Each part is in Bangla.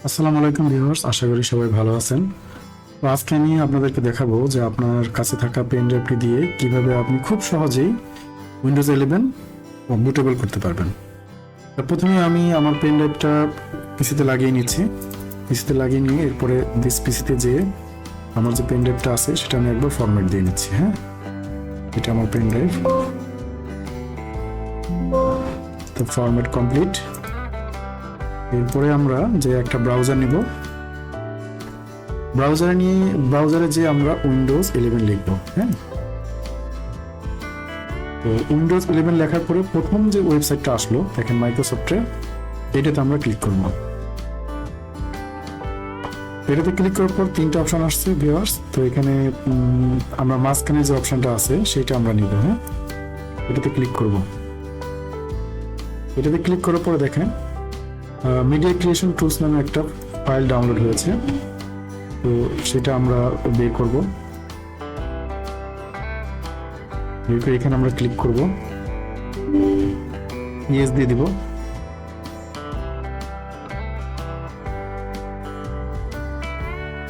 আসসালামু আলাইকুম ভিউয়ার্স, আশা করি সবাই ভালো আছেন। তো আজকে আমি আপনাদেরকে দেখাবো যে আপনার কাছে থাকা পেন ড্রাইভটি দিয়ে কিভাবে আপনি খুব সহজেই উইন্ডোজ 11 বুটেবল করতে পারবেন। তো প্রথমে আমি আমার পেন ড্রাইভটা পিসিতে লাগিয়ে নিচ্ছি। পিসিতে লাগিয়ে নিয়ে এরপরে দিস পিসিতে যেয়ে আমার যে পেন ড্রাইভটা আছে সেটা আমি একবার ফরম্যাট দিয়ে নিচ্ছি। হ্যাঁ, এটা আমার পেন ড্রাইভ। তো ফরম্যাট কমপ্লিট। এরপরে আমরা যে একটা ব্রাউজার নিব, ব্রাউজারে যে আমরা উইন্ডোজ 11 লিখবো। হ্যাঁ, তো উইন্ডোজ 11 লেখার পরে প্রথম যে ওয়েবসাইটটা আসলো দেখেন মাইক্রোসফটের, এটাতে আমরা ক্লিক করব। এটাতে ক্লিক করার পর তিনটা অপশন আসছে ভিউয়ার্স। তো এখানে আমরা মাঝখানে যে অপশনটা আছে সেটা আমরা নিব। হ্যাঁ, এটাতে ক্লিক করব। এটাতে ক্লিক করার পরে দেখেন মিডিয়া ক্রিয়েশন টুলস নামে একটা ফাইল ডাউনলোড হয়েছে। তো সেটা আমরা বের করব। এখানে আমরা ক্লিক করব, ইয়েস দিয়ে দিব।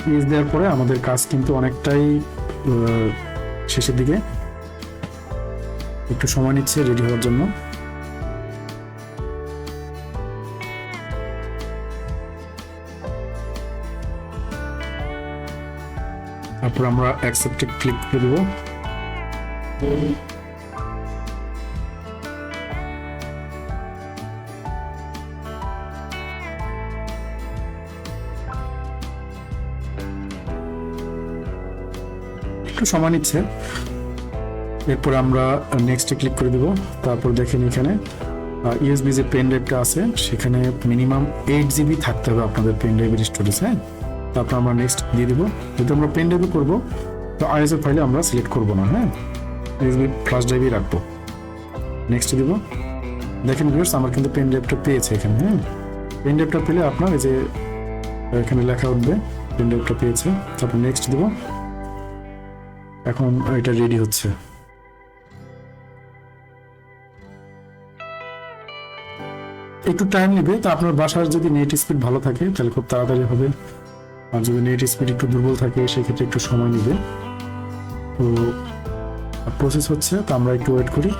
ইয়েস দেওয়ার পরে আমাদের কাজ কিন্তু অনেকটাই শেষের দিকে, একটু সময় নিচ্ছে রেডি হওয়ার জন্য। তারপর আমরা অ্যাকসেপ্টে ক্লিক করে দেব। একটু সময় নিচ্ছে। এরপর আমরা নেক্সটে ক্লিক করে দেব। তারপর দেখেন এখানে ইউএসবি যে পেন ড্রাইভটা আছে সেখানে মিনিমাম 8 জিবি থাকতে হবে আপনাদের পেন ড্রাইভের স্টোরেজ। হ্যাঁ, তারপর আমরা নেক্সট দিয়ে দিব। যদি আমরা পেন ড্রাইভে করবো তো আইএসএফ ফাইলে আমরা সিলেক্ট করবো না। হ্যাঁ, ইউএসবি ফ্ল্যাশ ড্রাইভে রাখবো। নেক্সট দিব। দেখেন ভিউয়ার্স, আমার কিন্তু পেন ড্রাইভটা পেয়েছে এখানে। হ্যাঁ, পেন ড্রাইভটা পেলে আপনার এই যে এখানে লেখা উঠবে পেন ড্রাইভটা পেয়েছে। তারপর নেক্সট দিব। এখন এটা রেডি হচ্ছে। একটু টাইম নেবে। তো আপনার বাসার যদি নেট স্পিড ভালো থাকে তাহলে খুব তাড়াতাড়ি হবে, আর যদি নেট স্পিড একটু দুর্বল থাকে সেক্ষেত্রে একটু সময় নেবে। তো প্রসেস হচ্ছে, তো আমরা একটু ওয়েট করি।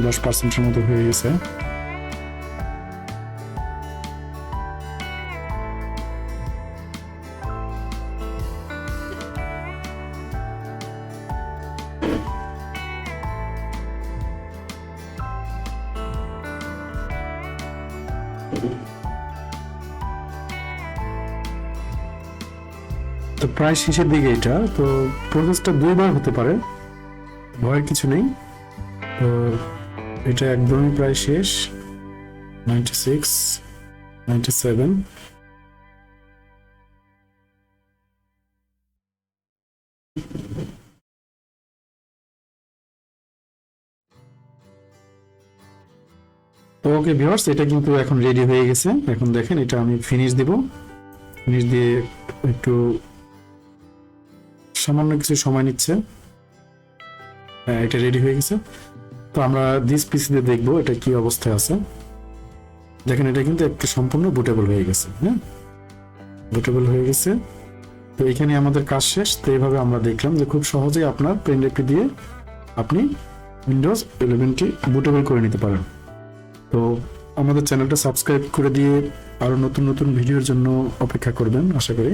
দশ পার্সেন্টের মতো হয়ে গেছে। তো প্রায় শেষের দিকে এটা। তো প্রসেসটা দুইবার হতে পারে, ভয়ের কিছু নেই। তো এটা একদমই প্রায় শেষ। 96, 97। ওকে ভিউয়ার্স, এটা কিন্তু এখন রেডি হয়ে গেছে। এখন দেখেন এটা আমি ফিনিশ দিব। ফিনিশ দিয়ে একটু সামান্য কিছু সময় নিচ্ছে। হ্যাঁ, এটা রেডি হয়ে গেছে। তো আমরা দিস পিসিতে দেখবো এটা কি অবস্থায় আছে। দেখেন এটা কিন্তু একটু সম্পূর্ণ বুটেবল হয়ে গেছে। হ্যাঁ, বুটেবল হয়ে গেছে। তো এখানে আমাদের কাজ শেষ। তো এইভাবে আমরা দেখলাম যে খুব সহজেই আপনার পেন ড্রাইভটি দিয়ে আপনি উইন্ডোজ 11টি বুটেবল করে নিতে পারেন। তো আমাদের চ্যানেলটা সাবস্ক্রাইব করে দিয়ে আরো নতুন নতুন ভিডিওর জন্য অপেক্ষা করবেন আশা করি।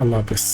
আল্লাহ হাফেজ।